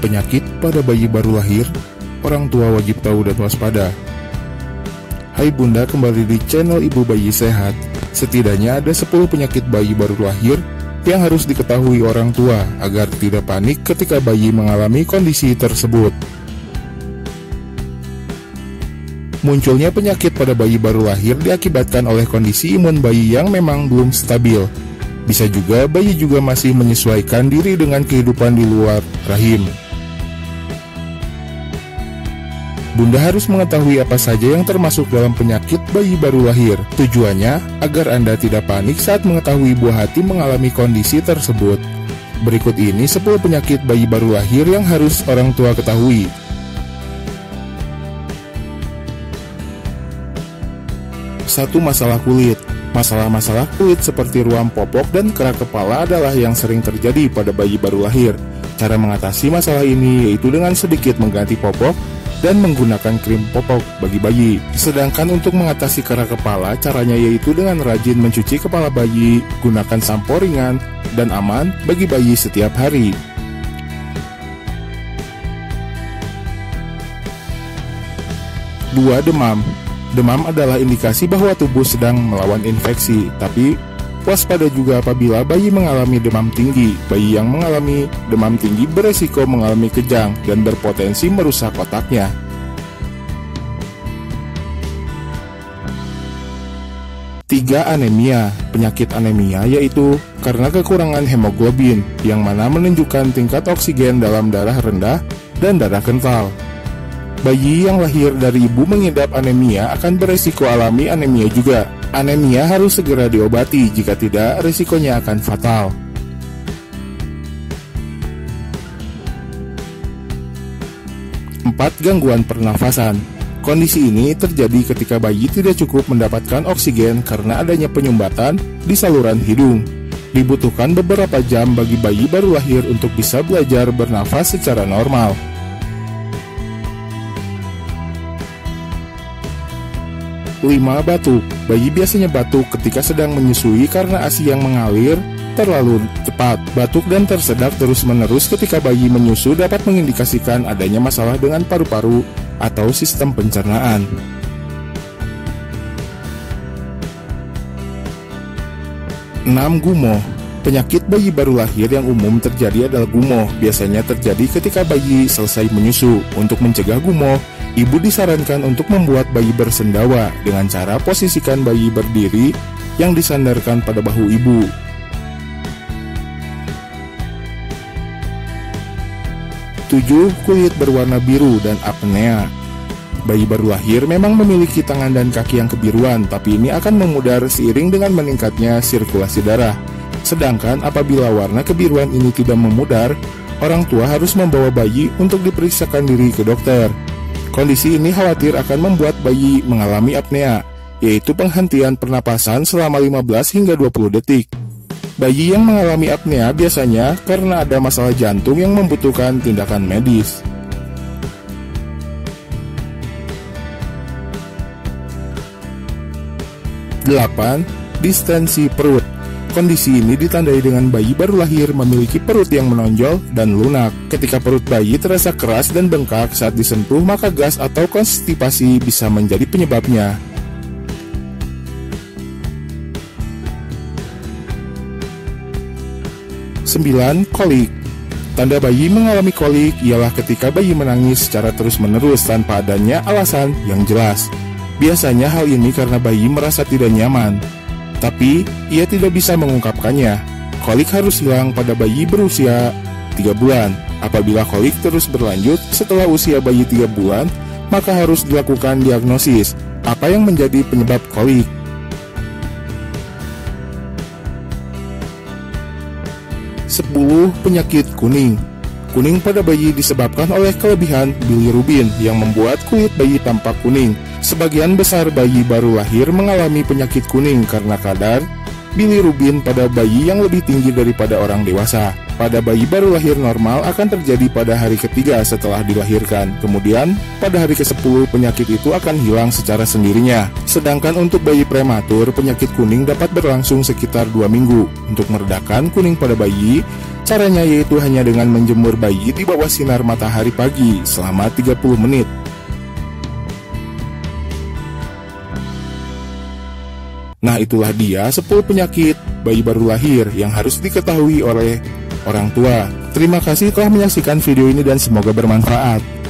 Penyakit pada bayi baru lahir, orang tua wajib tahu dan waspada. Hai Bunda, kembali di channel Ibu Bayi Sehat. Setidaknya ada 10 penyakit bayi baru lahir yang harus diketahui orang tua agar tidak panik ketika bayi mengalami kondisi tersebut. Munculnya penyakit pada bayi baru lahir diakibatkan oleh kondisi imun bayi yang memang belum stabil. Bisa juga bayi juga masih menyesuaikan diri dengan kehidupan di luar rahim. Bunda harus mengetahui apa saja yang termasuk dalam penyakit bayi baru lahir. Tujuannya agar Anda tidak panik saat mengetahui buah hati mengalami kondisi tersebut. Berikut ini 10 penyakit bayi baru lahir yang harus orang tua ketahui. 1. Masalah kulit. Masalah-masalah kulit seperti ruam popok dan kerak kepala adalah yang sering terjadi pada bayi baru lahir. Cara mengatasi masalah ini yaitu dengan sedikit mengganti popok dan menggunakan krim popok bagi bayi. Sedangkan untuk mengatasi kerak kepala, caranya yaitu dengan rajin mencuci kepala bayi, gunakan sampo ringan dan aman bagi bayi setiap hari. 2. Demam. Demam adalah indikasi bahwa tubuh sedang melawan infeksi, tapi waspada juga apabila bayi mengalami demam tinggi. Bayi yang mengalami demam tinggi beresiko mengalami kejang dan berpotensi merusak otaknya. 3. Anemia. Penyakit anemia yaitu karena kekurangan hemoglobin, yang mana menunjukkan tingkat oksigen dalam darah rendah dan darah kental. Bayi yang lahir dari ibu mengidap anemia akan beresiko alami anemia juga. Anemia harus segera diobati, jika tidak risikonya akan fatal. 4. Gangguan pernafasan. Kondisi ini terjadi ketika bayi tidak cukup mendapatkan oksigen karena adanya penyumbatan di saluran hidung. Dibutuhkan beberapa jam bagi bayi baru lahir untuk bisa belajar bernafas secara normal. 5. Batuk. Bayi biasanya batuk ketika sedang menyusui karena ASI yang mengalir terlalu cepat. Batuk dan tersedak terus-menerus ketika bayi menyusu dapat mengindikasikan adanya masalah dengan paru-paru atau sistem pencernaan. 6. Gumoh. Penyakit bayi baru lahir yang umum terjadi adalah gumoh. Biasanya terjadi ketika bayi selesai menyusu. Untuk mencegah gumoh, ibu disarankan untuk membuat bayi bersendawa dengan cara posisikan bayi berdiri yang disandarkan pada bahu ibu. 7. Kulit berwarna biru dan apnea. Bayi baru lahir memang memiliki tangan dan kaki yang kebiruan, tapi ini akan memudar seiring dengan meningkatnya sirkulasi darah. Sedangkan apabila warna kebiruan ini tidak memudar, orang tua harus membawa bayi untuk diperiksakan diri ke dokter. Kondisi ini khawatir akan membuat bayi mengalami apnea, yaitu penghentian pernapasan selama 15 hingga 20 detik. Bayi yang mengalami apnea biasanya karena ada masalah jantung yang membutuhkan tindakan medis. 8. Distensi perut. Kondisi ini ditandai dengan bayi baru lahir memiliki perut yang menonjol dan lunak. Ketika perut bayi terasa keras dan bengkak saat disentuh, maka gas atau konstipasi bisa menjadi penyebabnya. 9. Kolik. Tanda bayi mengalami kolik ialah ketika bayi menangis secara terus-menerus tanpa adanya alasan yang jelas. Biasanya hal ini karena bayi merasa tidak nyaman, tapi ia tidak bisa mengungkapkannya. Kolik harus hilang pada bayi berusia 3 bulan. Apabila kolik terus berlanjut setelah usia bayi 3 bulan, maka harus dilakukan diagnosis apa yang menjadi penyebab kolik. 10. Penyakit kuning. Kuning pada bayi disebabkan oleh kelebihan bilirubin yang membuat kulit bayi tampak kuning. Sebagian besar bayi baru lahir mengalami penyakit kuning karena kadar bilirubin pada bayi yang lebih tinggi daripada orang dewasa. Pada bayi baru lahir normal akan terjadi pada hari ketiga setelah dilahirkan. Kemudian pada hari ke-10 penyakit itu akan hilang secara sendirinya. Sedangkan untuk bayi prematur, penyakit kuning dapat berlangsung sekitar 2 minggu. Untuk meredakan kuning pada bayi, Caranya yaitu hanya dengan menjemur bayi di bawah sinar matahari pagi selama 30 menit. Nah, itulah dia 10 penyakit bayi baru lahir yang harus diketahui oleh orang tua. Terima kasih telah menyaksikan video ini dan semoga bermanfaat.